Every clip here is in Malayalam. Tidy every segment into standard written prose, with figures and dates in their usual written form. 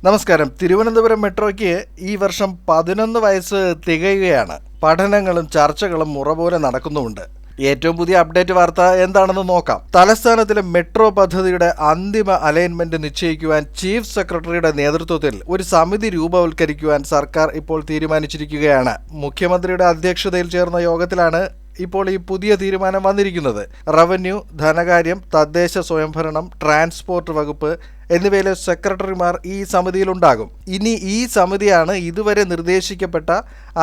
നമസ്കാരം. തിരുവനന്തപുരം മെട്രോയ്ക്ക് ഈ വർഷം 11 വയസ്സ് തികയുകയാണ്. പഠനങ്ങളും ചർച്ചകളും മുറപോലെ നടക്കുന്നുമുണ്ട്. ഏറ്റവും പുതിയ അപ്ഡേറ്റ് വാർത്ത എന്താണെന്ന് നോക്കാം. തലസ്ഥാനത്തിലെ മെട്രോ പദ്ധതിയുടെ അന്തിമ അലൈൻമെന്റ് നിശ്ചയിക്കുവാൻ ചീഫ് സെക്രട്ടറിയുടെ നേതൃത്വത്തിൽ ഒരു സമിതി രൂപവൽക്കരിക്കുവാൻ സർക്കാർ ഇപ്പോൾ തീരുമാനിച്ചിരിക്കുകയാണ്. മുഖ്യമന്ത്രിയുടെ അധ്യക്ഷതയിൽ ചേർന്ന യോഗത്തിലാണ് ഇപ്പോൾ ഈ പുതിയ തീരുമാനം വന്നിരിക്കുന്നത്. റവന്യൂ, ധനകാര്യം, തദ്ദേശ സ്വയംഭരണം, ട്രാൻസ്പോർട്ട് വകുപ്പ് എന്നിവയിലെ സെക്രട്ടറിമാർ ഈ സമിതിയിലുണ്ടാകും. ഇനി ഈ സമിതിയാണ് ഇതുവരെ നിർദ്ദേശിക്കപ്പെട്ട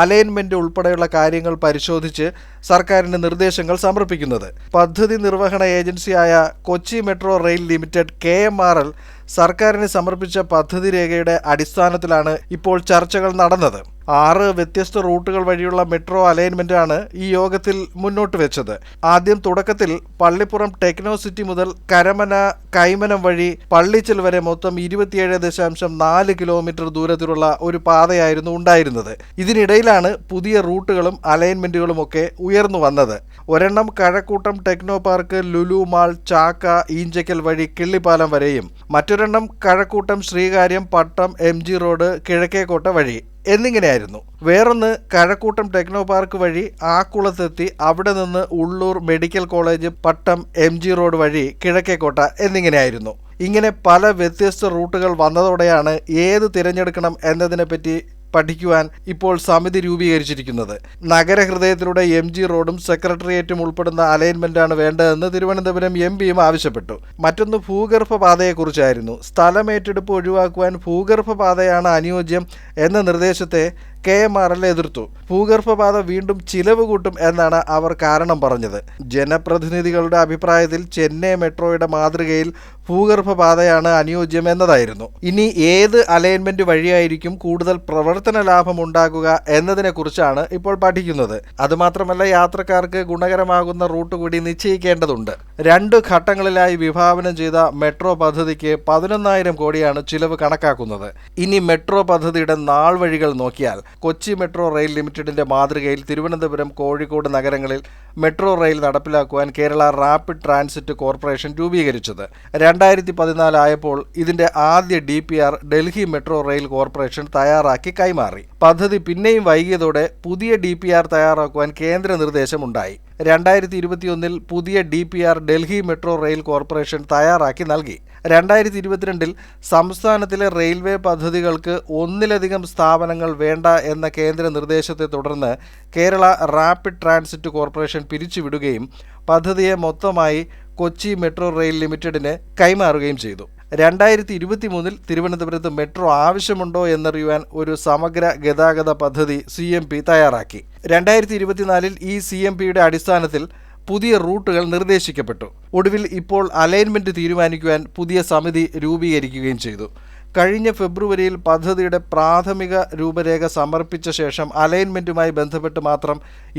അലൈൻമെന്റ് ഉൾപ്പെടെയുള്ള കാര്യങ്ങൾ പരിശോധിച്ച് സർക്കാരിന് നിർദ്ദേശങ്ങൾ സമർപ്പിക്കുന്നത്. പദ്ധതി നിർവഹണ ഏജൻസിയായ Kochi metro rail limited KMRL സർക്കാരിന് സമർപ്പിച്ച പദ്ധതി രേഖയുടെ അടിസ്ഥാനത്തിലാണ് ഇപ്പോൾ ചർച്ചകൾ നടന്നത്. 6 വ്യത്യസ്ത റൂട്ടുകൾ വഴിയുള്ള മെട്രോ അലൈൻമെന്റാണ് ഈ യോഗത്തിൽ മുന്നോട്ട് വെച്ചത്. ആദ്യം തുടക്കത്തിൽ പള്ളിപ്പുറം ടെക്നോ സിറ്റി മുതൽ കരമന കൈമനം വഴി പള്ളിച്ചൽ വരെ മൊത്തം 27.4 കിലോമീറ്റർ ദൂരത്തിലുള്ള ഒരു പാതയായിരുന്നു ഉണ്ടായിരുന്നത്. ഇതിനിടയിലാണ് പുതിയ റൂട്ടുകളും അലൈൻമെന്റുകളും ഒക്കെ ഉയർന്നു വന്നത്. ഒരെണ്ണം Kazhakkoottam techno park, Lulu mall, Chakka, Eenchakkal വഴി കിള്ളിപ്പാലം വരെയും മറ്റൊരെണ്ണം കഴക്കൂട്ടം ശ്രീകാര്യം, പട്ടം, MG റോഡ്, കിഴക്കേക്കോട്ട വഴി എന്നിങ്ങനെയായിരുന്നു. വേറൊന്ന് കഴക്കൂട്ടം ടെക്നോ പാർക്ക് വഴി ആക്കുളത്തെത്തി അവിടെ നിന്ന് ഉള്ളൂർ മെഡിക്കൽ കോളേജ്, പട്ടം, MG റോഡ് വഴി കിഴക്കേക്കോട്ട എന്നിങ്ങനെയായിരുന്നു. ഇങ്ങനെ പല വ്യത്യസ്ത റൂട്ടുകൾ വന്നതോടെയാണ് ഏത് തിരഞ്ഞെടുക്കണം എന്നതിനെപ്പറ്റി പഠിക്കുവാൻ ഇപ്പോൾ സമിതി രൂപീകരിച്ചിരിക്കുന്നത്. നഗരഹൃദയത്തിലൂടെ MG റോഡും സെക്രട്ടേറിയറ്റും ഉൾപ്പെടുന്ന അലൈൻമെന്റാണ് വേണ്ടതെന്ന് തിരുവനന്തപുരം MPയും ആവശ്യപ്പെട്ടു. മറ്റൊന്ന് ഭൂഗർഭപാതയെക്കുറിച്ചായിരുന്നു. സ്ഥലമേറ്റെടുപ്പ് ഒഴിവാക്കുവാൻ ഭൂഗർഭപാതയാണ് അനുയോജ്യം എന്ന നിർദ്ദേശത്തെ KMRL എതിർത്തു. ഭൂഗർഭപാത വീണ്ടും ചിലവ് കൂട്ടും എന്നാണ് അവർ കാരണം പറഞ്ഞത്. ജനപ്രതിനിധികളുടെ അഭിപ്രായത്തിൽ ചെന്നൈ മെട്രോയുടെ മാതൃകയിൽ ഭൂഗർഭപാതയാണ് അനുയോജ്യം എന്നതായിരുന്നു. ഇനി ഏത് അലൈൻമെന്റ് വഴിയായിരിക്കും കൂടുതൽ പ്രവർത്തന ലാഭം ഉണ്ടാകുക എന്നതിനെക്കുറിച്ചാണ് ഇപ്പോൾ പഠിക്കുന്നത്. അതുമാത്രമല്ല, യാത്രക്കാർക്ക് ഗുണകരമാകുന്ന റൂട്ട് കൂടി നിശ്ചയിക്കേണ്ടതുണ്ട്. 2 ഘട്ടങ്ങളിലായി വിഭാവനം ചെയ്ത മെട്രോ പദ്ധതിക്ക് 11,000 കോടിയാണ് ചിലവ് കണക്കാക്കുന്നത്. ഇനി മെട്രോ പദ്ധതിയുടെ നാൾ വഴികൾ നോക്കിയാൽ കൊച്ചി മെട്രോ റെയിൽ ലിമിറ്റഡിന്റെ മാതൃകയിൽ തിരുവനന്തപുരം, കോഴിക്കോട് നഗരങ്ങളിൽ മെട്രോ റെയിൽ നടപ്പിലാക്കുവാൻ കേരള റാപ്പിഡ് ട്രാൻസിറ്റ് കോർപ്പറേഷൻ രൂപീകരിച്ചത് 2014 ആയപ്പോൾ ഇതിന്റെ ആദ്യ DPR Delhi metro rail corporation തയ്യാറാക്കി കൈമാറി. പദ്ധതി പിന്നെയും വൈകിയതോടെ പുതിയ DPR തയ്യാറാക്കുവാൻ കേന്ദ്ര നിർദ്ദേശമുണ്ടായി. 2021 പുതിയ DPR Delhi metro rail corporation തയ്യാറാക്കി നൽകി. 2022 സംസ്ഥാനത്തിലെ റെയിൽവേ പദ്ധതികൾക്ക് ഒന്നിലധികം സ്ഥാപനങ്ങൾ വേണ്ട എന്ന കേന്ദ്ര നിർദ്ദേശത്തെ തുടർന്ന് കേരള റാപ്പിഡ് ട്രാൻസിറ്റ് കോർപ്പറേഷൻ പിരിച്ചുവിടുകയും പദ്ധതിയെ മൊത്തമായി കൊച്ചി മെട്രോ റെയിൽ ലിമിറ്റഡിന് കൈമാറുകയും ചെയ്തു. 2023 തിരുവനന്തപുരത്ത് മെട്രോ ആവശ്യമുണ്ടോ എന്നറിയുവാൻ ഒരു സമഗ്ര ഗതാഗത പദ്ധതി CMP തയ്യാറാക്കി. 2024 ഈ CMPയുടെ അടിസ്ഥാനത്തിൽ പുതിയ റൂട്ടുകൾ നിർദ്ദേശിക്കപ്പെട്ടു. ഒടുവിൽ ഇപ്പോൾ അലൈൻമെന്റ് തീരുമാനിക്കുവാൻ പുതിയ സമിതി രൂപീകരിക്കുകയും ചെയ്തു. കഴിഞ്ഞ ഫെബ്രുവരിയിൽ പദ്ധതിയുടെ പ്രാഥമിക രൂപരേഖ സമർപ്പിച്ച ശേഷം അലൈൻമെന്റുമായി ബന്ധപ്പെട്ട് മാത്രം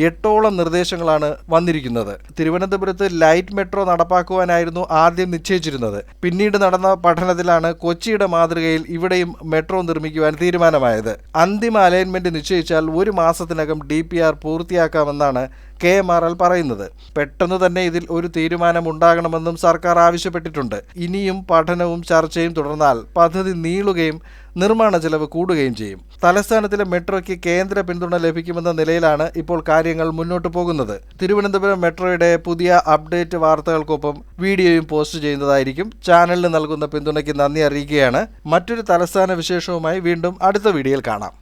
8ഓളം നിർദ്ദേശങ്ങളാണ് വന്നിരിക്കുന്നത്. തിരുവനന്തപുരത്ത് ലൈറ്റ് മെട്രോ നടപ്പാക്കുവാനായിരുന്നു ആദ്യം നിശ്ചയിച്ചിരുന്നത്. പിന്നീട് നടന്ന പഠനത്തിലാണ് കൊച്ചിയുടെ മാതൃകയിൽ ഇവിടെയും മെട്രോ നിർമ്മിക്കുവാൻ തീരുമാനമായത്. അന്തിമ അലൈൻമെന്റ് നിശ്ചയിച്ചാൽ 1 മാസത്തിനകം DPR പൂർത്തിയാക്കാമെന്നാണ് KMRL പറയുന്നത്. പെട്ടെന്ന് തന്നെ ഇതിൽ ഒരു തീരുമാനം ഉണ്ടാകണമെന്നും സർക്കാർ ആവശ്യപ്പെട്ടിട്ടുണ്ട്. ഇനിയും പഠനവും ചർച്ചയും തുടർന്നാൽ പദ്ധതി നീളുകയും നിർമ്മാണ ചെലവ് കൂടുകയും ചെയ്യും. തലസ്ഥാനത്തിലെ മെട്രോയ്ക്ക് കേന്ദ്ര പിന്തുണ ലഭിക്കുമെന്ന നിലയിലാണ് ഇപ്പോൾ കാര്യങ്ങൾ മുന്നോട്ട് പോകുന്നത്. തിരുവനന്തപുരം മെട്രോയുടെ പുതിയ അപ്ഡേറ്റ് വാർത്തകൾക്കൊപ്പം വീഡിയോയും പോസ്റ്റ് ചെയ്യുന്നതായിരിക്കും. ചാനലിന് നൽകുന്ന പിന്തുണയ്ക്ക് നന്ദി അറിയിക്കുകയാണ്. മറ്റൊരു തലസ്ഥാന വിശേഷവുമായി വീണ്ടും അടുത്ത വീഡിയോയിൽ കാണാം.